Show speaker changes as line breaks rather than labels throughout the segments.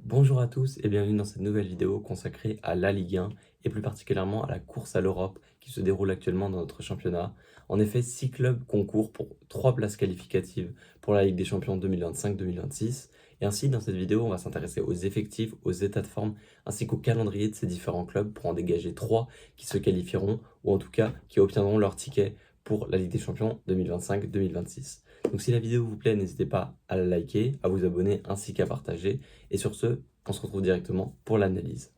Bonjour à tous et bienvenue dans cette nouvelle vidéo consacrée à la Ligue 1 et plus particulièrement à la course à l'Europe qui se déroule actuellement dans notre championnat. En effet, 6 clubs concourent pour 3 places qualificatives pour la Ligue des Champions 2025-2026. Et ainsi, dans cette vidéo, on va s'intéresser aux effectifs, aux états de forme ainsi qu'au calendrier de ces différents clubs pour en dégager 3 qui se qualifieront ou en tout cas qui obtiendront leur ticket pour la Ligue des Champions 2025-2026. Donc si la vidéo vous plaît, n'hésitez pas à la liker, à vous abonner ainsi qu'à partager. Et sur ce, on se retrouve directement pour l'analyse.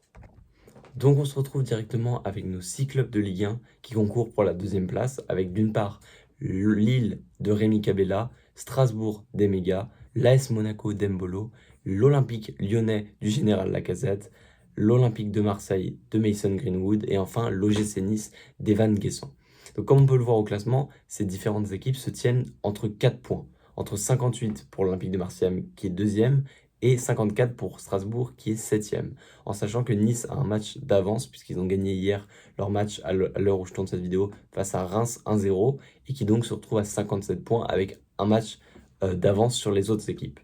Donc on se retrouve directement avec nos 6 clubs de Ligue 1 qui concourent pour la deuxième place, avec d'une part Lille de Rémi Cabella, Strasbourg d'Emega, l'AS Monaco d'Embolo, l'Olympique lyonnais du Général Lacazette, l'Olympique de Marseille de Mason Greenwood et enfin l'OGC Nice d'Evan Guessant. Donc comme on peut le voir au classement, ces différentes équipes se tiennent entre 4 points, entre 58 pour l'Olympique de Marseille qui est deuxième et 54 pour Strasbourg qui est septième. En sachant que Nice a un match d'avance puisqu'ils ont gagné hier leur match à l'heure où je tourne cette vidéo face à Reims 1-0 et qui donc se retrouve à 57 points avec un match d'avance sur les autres équipes.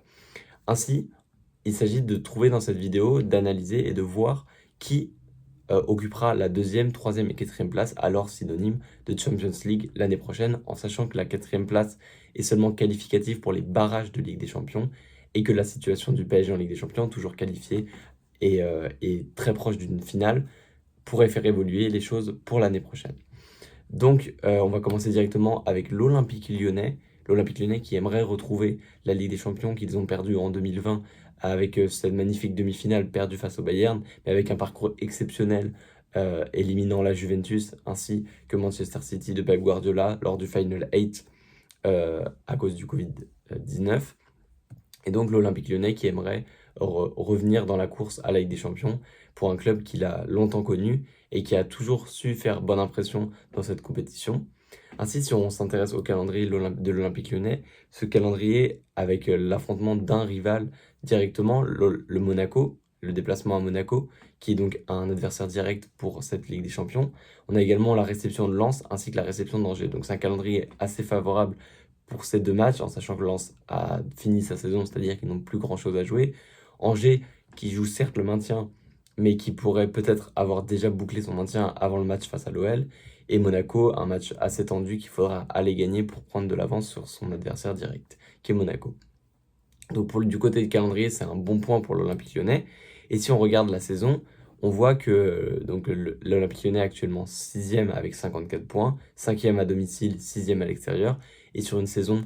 Ainsi, il s'agit de trouver dans cette vidéo, d'analyser et de voir qui occupera la deuxième, troisième et quatrième place, alors synonyme de Champions League l'année prochaine, en sachant que la quatrième place est seulement qualificative pour les barrages de Ligue des Champions et que la situation du PSG en Ligue des Champions, toujours qualifiée et très proche d'une finale, pourrait faire évoluer les choses pour l'année prochaine. Donc, on va commencer directement avec l'Olympique lyonnais. L'Olympique lyonnais qui aimerait retrouver la Ligue des Champions qu'ils ont perdue en 2020 avec cette magnifique demi-finale perdue face au Bayern, mais avec un parcours exceptionnel éliminant la Juventus ainsi que Manchester City de Pep Guardiola lors du Final 8 à cause du Covid-19. Et donc l'Olympique lyonnais qui aimerait revenir dans la course à la Ligue des Champions pour un club qu'il a longtemps connu et qui a toujours su faire bonne impression dans cette compétition. Ainsi, si on s'intéresse au calendrier de l'Olympique lyonnais, ce calendrier avec l'affrontement d'un rival directement, le Monaco, le déplacement à Monaco, qui est donc un adversaire direct pour cette Ligue des Champions. On a également la réception de Lens ainsi que la réception d'Angers. Donc c'est un calendrier assez favorable pour ces deux matchs, en sachant que Lens a fini sa saison, c'est-à-dire qu'ils n'ont plus grand-chose à jouer. Angers, qui joue certes le maintien, mais qui pourrait peut-être avoir déjà bouclé son maintien avant le match face à l'OL. Et Monaco, un match assez tendu qu'il faudra aller gagner pour prendre de l'avance sur son adversaire direct, qui est Monaco. Donc du côté du calendrier, c'est un bon point pour l'Olympique lyonnais. Et si on regarde la saison, on voit que l'Olympique lyonnais est actuellement 6e avec 54 points, 5e à domicile, 6e à l'extérieur, et sur une saison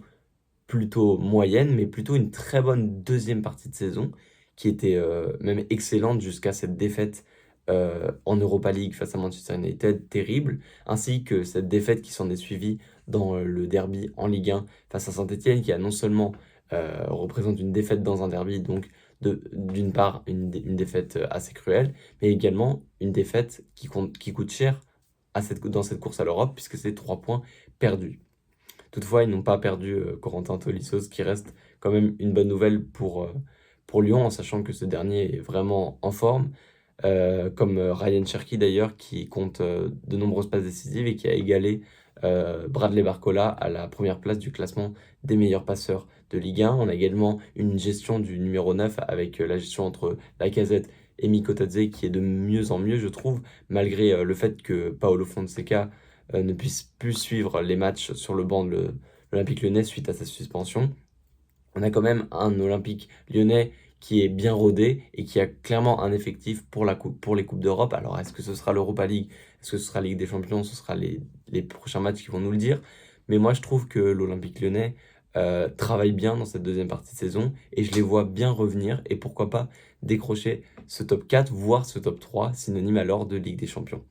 plutôt moyenne, mais plutôt une très bonne deuxième partie de saison, qui était même excellente jusqu'à cette défaite en Europa League face à Manchester United, terrible, ainsi que cette défaite qui s'en est suivie dans le derby en Ligue 1 face à Saint-Etienne, qui a non seulement représente une défaite dans un derby, donc d'une part une défaite assez cruelle, mais également une défaite qui coûte cher dans cette course à l'Europe, puisque c'est 3 points perdus. Toutefois, ils n'ont pas perdu Corentin Tolisso, ce qui reste quand même une bonne nouvelle pour Lyon, en sachant que ce dernier est vraiment en forme, comme Ryan Cherki d'ailleurs, qui compte de nombreuses passes décisives et qui a égalé Bradley Barcola à la première place du classement des meilleurs passeurs de Ligue 1. On a également une gestion du numéro 9 avec la gestion entre Lacazette et Mikotadze qui est de mieux en mieux, je trouve, malgré le fait que Paolo Fonseca ne puisse plus suivre les matchs sur le banc de l'Olympique lyonnais suite à sa suspension. On a quand même un Olympique lyonnais qui est bien rodé et qui a clairement un effectif pour les Coupes d'Europe. Alors, est-ce que ce sera l'Europa League? Est-ce que ce sera la Ligue des Champions? Ce sera les prochains matchs qui vont nous le dire. Mais moi, je trouve que l'Olympique lyonnais travaille bien dans cette deuxième partie de saison et je les vois bien revenir et pourquoi pas décrocher ce top 4, voire ce top 3, synonyme alors de Ligue des Champions.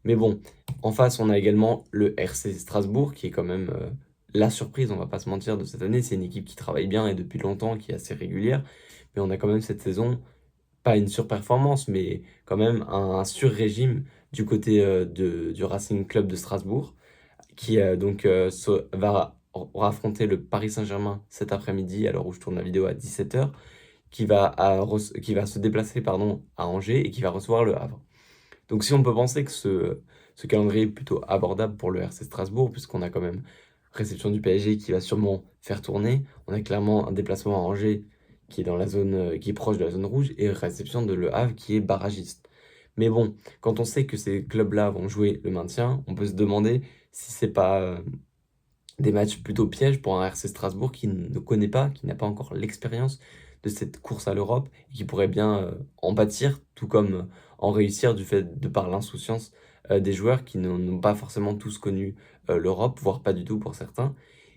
Mais bon, en face, on a également le RC Strasbourg, qui est quand même la surprise, on va pas se mentir, de cette année. C'est une équipe qui travaille bien et depuis longtemps, qui est assez régulière. Mais on a quand même cette saison, pas une surperformance, mais quand même un sur-régime du côté du Racing Club de Strasbourg, qui va affronter le Paris Saint-Germain cet après-midi, à l'heure où je tourne la vidéo à 17h, qui va se déplacer à Angers et qui va recevoir le Havre. Donc si on peut penser que ce calendrier est plutôt abordable pour le RC Strasbourg, puisqu'on a quand même réception du PSG qui va sûrement faire tourner, on a clairement un déplacement à Angers qui est dans la zone, qui est proche de la zone rouge, et réception de Le Havre, qui est barragiste. Mais bon, quand on sait que ces clubs-là vont jouer le maintien, on peut se demander si c'est pas des matchs plutôt pièges pour un RC Strasbourg qui ne connaît pas, qui n'a pas encore l'expérience de cette course à l'Europe et qui pourrait bien en pâtir, tout comme en réussir du fait de par l'insouciance des joueurs qui n'ont pas forcément tous connu l'Europe, voire pas du tout pour certains,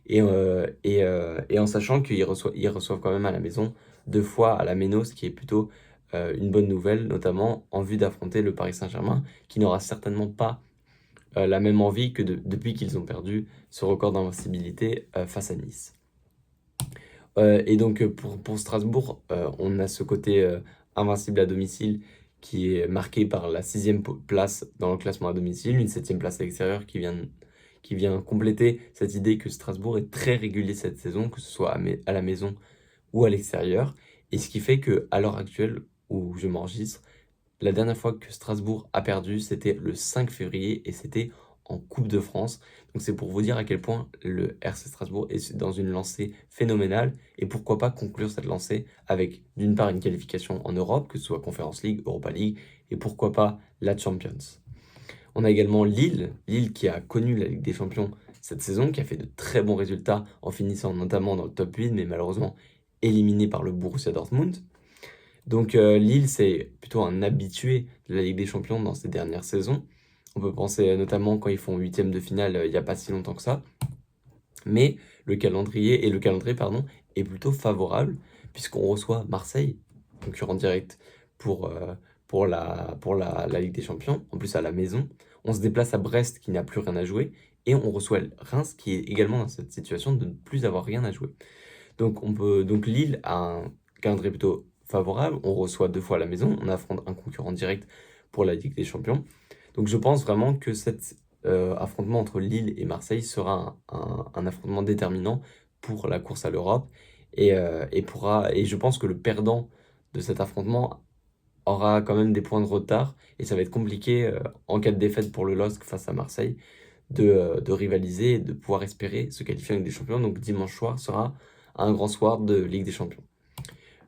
et en sachant ils reçoivent quand même à la maison 2 fois à la Méno, ce qui est plutôt une bonne nouvelle, notamment en vue d'affronter le Paris Saint-Germain, qui n'aura certainement pas la même envie que depuis qu'ils ont perdu ce record d'invincibilité face à Nice. Et donc pour Strasbourg, on a ce côté invincible à domicile qui est marqué par la 6e place dans le classement à domicile, une 7e place à l'extérieur qui vient compléter cette idée que Strasbourg est très régulier cette saison, que ce soit à la maison ou à l'extérieur. Et ce qui fait qu'à l'heure actuelle où je m'enregistre, la dernière fois que Strasbourg a perdu, c'était le 5 février et c'était en Coupe de France. Donc c'est pour vous dire à quel point le RC Strasbourg est dans une lancée phénoménale et pourquoi pas conclure cette lancée avec d'une part une qualification en Europe, que ce soit Conference League, Europa League et pourquoi pas la Champions. On a également Lille qui a connu la Ligue des Champions cette saison, qui a fait de très bons résultats en finissant notamment dans le top 8, mais malheureusement éliminé par le Borussia Dortmund. Donc Lille, c'est plutôt un habitué de la Ligue des Champions dans ces dernières saisons. On peut penser notamment quand ils font 8e de finale il n'y a pas si longtemps que ça. Mais le calendrier est plutôt favorable puisqu'on reçoit Marseille, concurrent direct pour, la Ligue des Champions, en plus à la maison. On se déplace à Brest qui n'a plus rien à jouer et on reçoit Reims qui est également dans cette situation de ne plus avoir rien à jouer. Donc Lille a un calendrier plutôt favorable, on reçoit 2 fois à la maison, on affronte un concurrent direct pour la Ligue des Champions. Donc je pense vraiment que cet affrontement entre Lille et Marseille sera un affrontement déterminant pour la course à l'Europe et je pense que le perdant de cet affrontement aura quand même des points de retard et ça va être compliqué en cas de défaite pour le LOSC face à Marseille de rivaliser et de pouvoir espérer se qualifier en Ligue des Champions. Donc dimanche soir sera un grand soir de Ligue des Champions.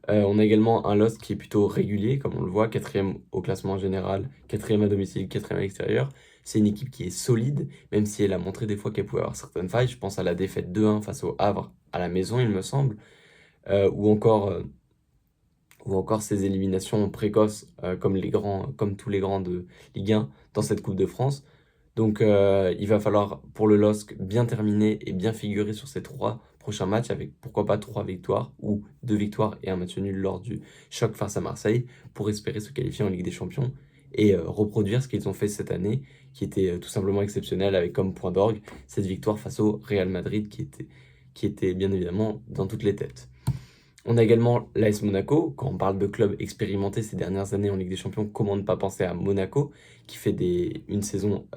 On a également un LOSC qui est plutôt régulier, comme on le voit, 4e au classement général, 4e à domicile, 4e à l'extérieur. C'est une équipe qui est solide, même si elle a montré des fois qu'elle pouvait avoir certaines failles. Je pense à la défaite 2-1 face au Havre à la maison, il me semble, ou encore ces éliminations précoces, comme tous les grands de Ligue 1 dans cette Coupe de France. Donc il va falloir pour le LOSC bien terminer et bien figurer sur ces 3 prochains matchs avec pourquoi pas 3 victoires ou 2 victoires et un match nul lors du choc face à Marseille pour espérer se qualifier en Ligue des Champions et reproduire ce qu'ils ont fait cette année qui était tout simplement exceptionnel avec comme point d'orgue cette victoire face au Real Madrid qui était bien évidemment dans toutes les têtes. On a également l'AS Monaco. Quand on parle de club expérimenté ces dernières années en Ligue des Champions, comment ne pas penser à Monaco, qui fait une saison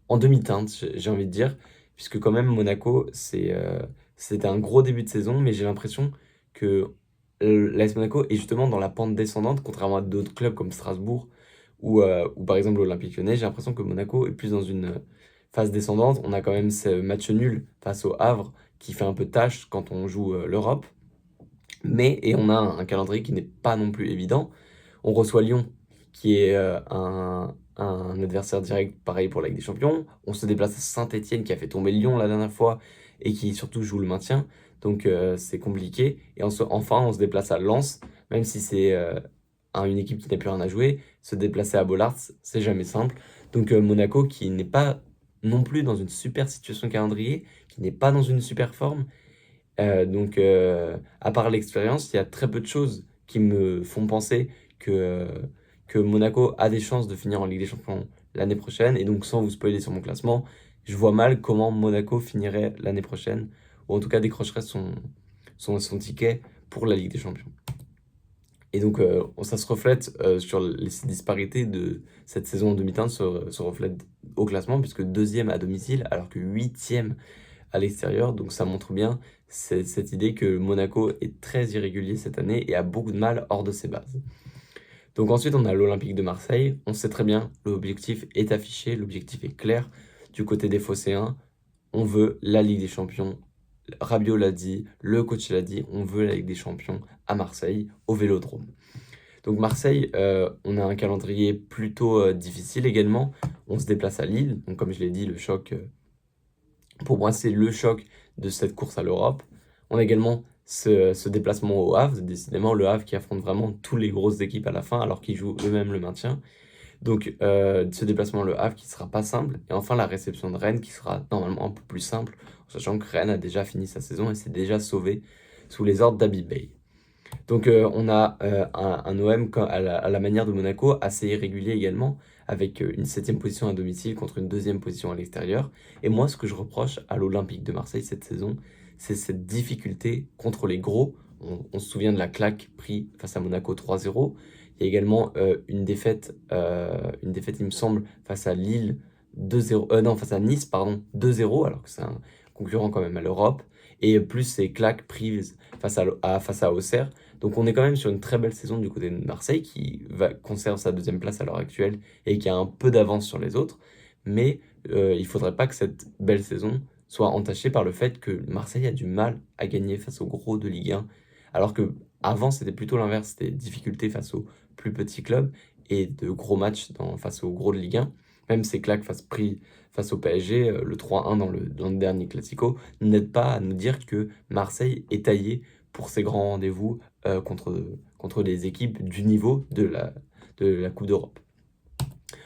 en demi-teinte, j'ai envie de dire, puisque quand même Monaco, c'était un gros début de saison, mais j'ai l'impression que l'AS Monaco est justement dans la pente descendante, contrairement à d'autres clubs comme Strasbourg ou par exemple l'Olympique Lyonnais. J'ai l'impression que Monaco est plus dans une phase descendante. On a quand même ce match nul face au Havre qui fait un peu tâche quand on joue l'Europe. Et on a un calendrier qui n'est pas non plus évident. On reçoit Lyon, qui est un adversaire direct, pareil pour la Ligue des Champions. On se déplace à Saint-Etienne, qui a fait tomber Lyon la dernière fois, et qui surtout joue le maintien. Donc c'est compliqué. Et enfin, on se déplace à Lens, même si c'est une équipe qui n'a plus rien à jouer. Se déplacer à Bollaert, c'est jamais simple. Donc Monaco, qui n'est pas non plus dans une super situation calendrier, qui n'est pas dans une super forme, à part l'expérience, il y a très peu de choses qui me font penser que Monaco a des chances de finir en Ligue des Champions l'année prochaine. Et donc, sans vous spoiler sur mon classement, je vois mal comment Monaco finirait l'année prochaine, ou en tout cas décrocherait son ticket pour la Ligue des Champions. Et donc, ça se reflète sur les disparités de cette saison en demi-teinte, se reflète au classement, puisque 2e à domicile, alors que 8e à l'extérieur. Donc ça montre bien cette idée que Monaco est très irrégulier cette année et a beaucoup de mal hors de ses bases. Donc ensuite, on a l'Olympique de Marseille. On sait très bien, l'objectif est affiché, l'objectif est clair. Du côté des Phocéens, on veut la Ligue des Champions Rabiot l'a dit, le coach l'a dit, on veut la Ligue des Champions à Marseille, au Vélodrome. Donc Marseille, on a un calendrier plutôt difficile également. On se déplace à Lille, donc comme je l'ai dit, le choc, pour moi, c'est le choc de cette course à l'Europe. On a également ce déplacement au Havre, décidément le Havre qui affronte vraiment toutes les grosses équipes à la fin, alors qu'ils jouent eux-mêmes le maintien. Donc ce déplacement le Havre qui sera pas simple. Et enfin la réception de Rennes qui sera normalement un peu plus simple, en sachant que Rennes a déjà fini sa saison et s'est déjà sauvé sous les ordres d'Habib Bey. Donc on a un OM à la manière de Monaco, assez irrégulier également, avec une 7e position à domicile contre une 2e position à l'extérieur. Et moi, ce que je reproche à l'Olympique de Marseille cette saison, c'est cette difficulté contre les gros. On se souvient de la claque prise face à Monaco 3-0. Il y a également une défaite, il me semble, face à Lille 2-0, non, face à Nice, pardon, 2-0, alors que c'est un concurrent quand même à l'Europe. Et plus ces claques prises face à Auxerre. Donc on est quand même sur une très belle saison du côté de Marseille qui conserve sa 2e place à l'heure actuelle et qui a un peu d'avance sur les autres. Mais il ne faudrait pas que cette belle saison soit entachée par le fait que Marseille a du mal à gagner face aux gros de Ligue 1. Alors que avant c'était plutôt l'inverse, c'était difficulté face aux plus petits clubs et de gros matchs face aux gros de Ligue 1. Même ces claques face au PSG, le 3-1 dans le dernier Classico, n'aide pas à nous dire que Marseille est taillé pour ces grands rendez-vous contre des équipes du niveau de la Coupe d'Europe.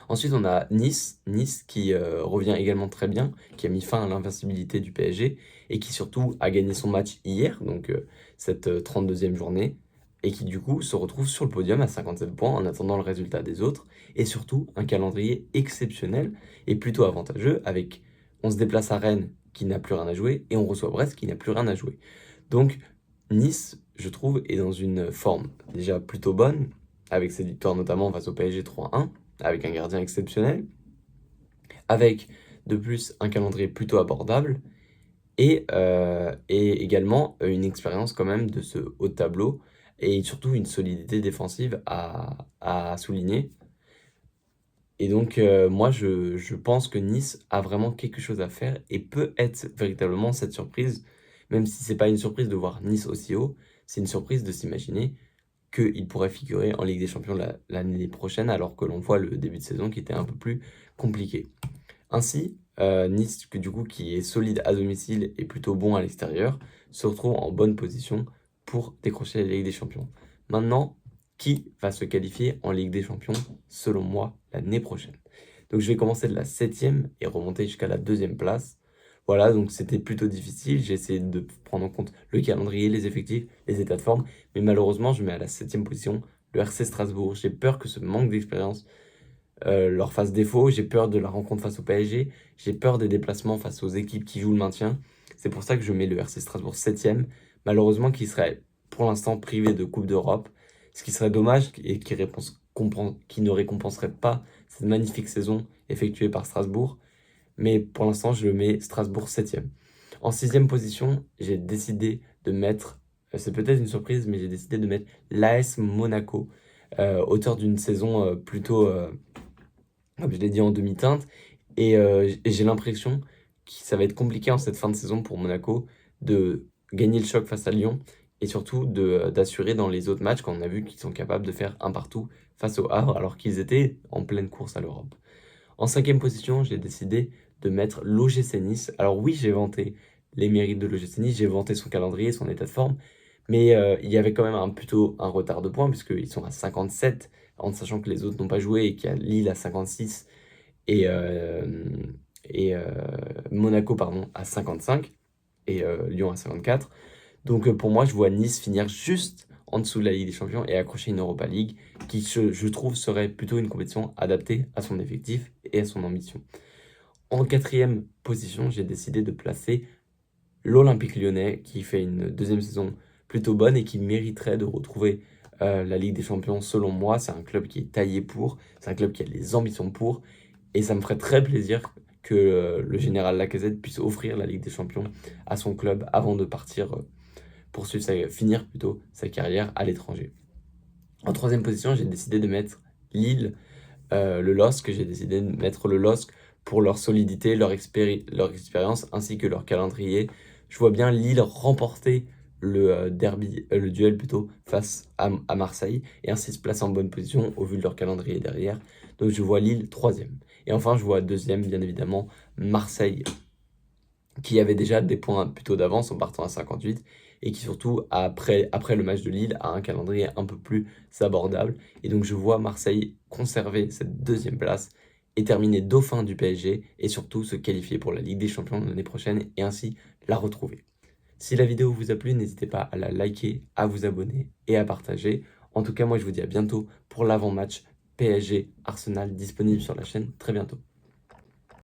Ensuite, on a Nice qui revient également très bien, qui a mis fin à l'invincibilité du PSG et qui surtout a gagné son match hier, donc cette 32e journée, et qui du coup se retrouve sur le podium à 57 points en attendant le résultat des autres, et surtout un calendrier exceptionnel et plutôt avantageux avec on se déplace à Rennes qui n'a plus rien à jouer et on reçoit Brest qui n'a plus rien à jouer. Donc Nice, je trouve, est dans une forme déjà plutôt bonne, avec ses victoires notamment face au PSG 3-1, avec un gardien exceptionnel, avec de plus un calendrier plutôt abordable, et également une expérience quand même de ce haut de tableau, et surtout une solidité défensive à souligner. Et donc moi je pense que Nice a vraiment quelque chose à faire et peut être véritablement cette surprise, même si c'est pas une surprise de voir Nice aussi haut, c'est une surprise de s'imaginer qu'il pourrait figurer en Ligue des Champions l'année prochaine, alors que l'on voit le début de saison qui était un peu plus compliqué. Ainsi, Nice, du coup, qui est solide à domicile et plutôt bon à l'extérieur, se retrouve en bonne position pour décrocher la Ligue des Champions. Maintenant, qui va se qualifier en Ligue des Champions, selon moi, l'année prochaine? Donc je vais commencer de la 7e et remonter jusqu'à la 2e place. Voilà, donc c'était plutôt difficile. J'ai essayé de prendre en compte le calendrier, les effectifs, les états de forme. Mais malheureusement, je mets à la 7e position le RC Strasbourg. J'ai peur que ce manque d'expérience leur fasse défaut. J'ai peur de la rencontre face au PSG. J'ai peur des déplacements face aux équipes qui jouent le maintien. C'est pour ça que je mets le RC Strasbourg 7e. Malheureusement, qui serait pour l'instant privé de Coupe d'Europe. Ce qui serait dommage et qui ne récompenserait pas cette magnifique saison effectuée par Strasbourg. Mais pour l'instant, je le mets Strasbourg 7e. En 6e position, j'ai décidé de mettre, c'est peut-être une surprise, mais j'ai décidé de mettre l'AS Monaco, auteur d'une saison plutôt, comme je l'ai dit, en demi-teinte. Et j'ai l'impression que ça va être compliqué en cette fin de saison pour Monaco de gagner le choc face à Lyon et surtout d'assurer dans les autres matchs quand on a vu qu'ils sont capables de faire un partout face au Havre alors qu'ils étaient en pleine course à l'Europe. En 5e position, j'ai décidé de mettre l'OGC Nice. Alors oui, j'ai vanté les mérites de l'OGC Nice, j'ai vanté son calendrier, son état de forme, mais il y avait quand même plutôt un retard de points puisqu'ils sont à 57, en sachant que les autres n'ont pas joué et qu'il y a Lille à 56 et, Monaco pardon, à 55 et Lyon à 54. Donc pour moi, je vois Nice finir juste en dessous de la Ligue des Champions et accrocher une Europa League qui, je trouve, serait plutôt une compétition adaptée à son effectif et à son ambition. En 4e position, j'ai décidé de placer l'Olympique Lyonnais qui fait une 2e saison plutôt bonne et qui mériterait de retrouver la Ligue des Champions selon moi. C'est un club qui est taillé pour, c'est un club qui a les ambitions pour et ça me ferait très plaisir que le général Lacazette puisse offrir la Ligue des Champions à son club avant de partir finir plutôt sa carrière à l'étranger. En 3e position, j'ai décidé de mettre Lille, le LOSC. J'ai décidé de mettre le LOSC pour leur solidité, leur expérience ainsi que leur calendrier Je vois bien Lille remporter le duel plutôt, face à Marseille, et ainsi se placer en bonne position au vu de leur calendrier derrière. Donc je vois Lille troisième. Et enfin, je vois deuxième, bien évidemment, Marseille, qui avait déjà des points plutôt d'avance en partant à 58, et qui surtout, après le match de Lille, a un calendrier un peu plus abordable. Et donc je vois Marseille conserver cette deuxième place et terminer dauphin du PSG, et surtout se qualifier pour la Ligue des Champions l'année prochaine, et ainsi la retrouver. Si la vidéo vous a plu, n'hésitez pas à la liker, à vous abonner et à partager. En tout cas, moi je vous dis à bientôt pour l'avant-match PSG Arsenal disponible sur la chaîne très bientôt.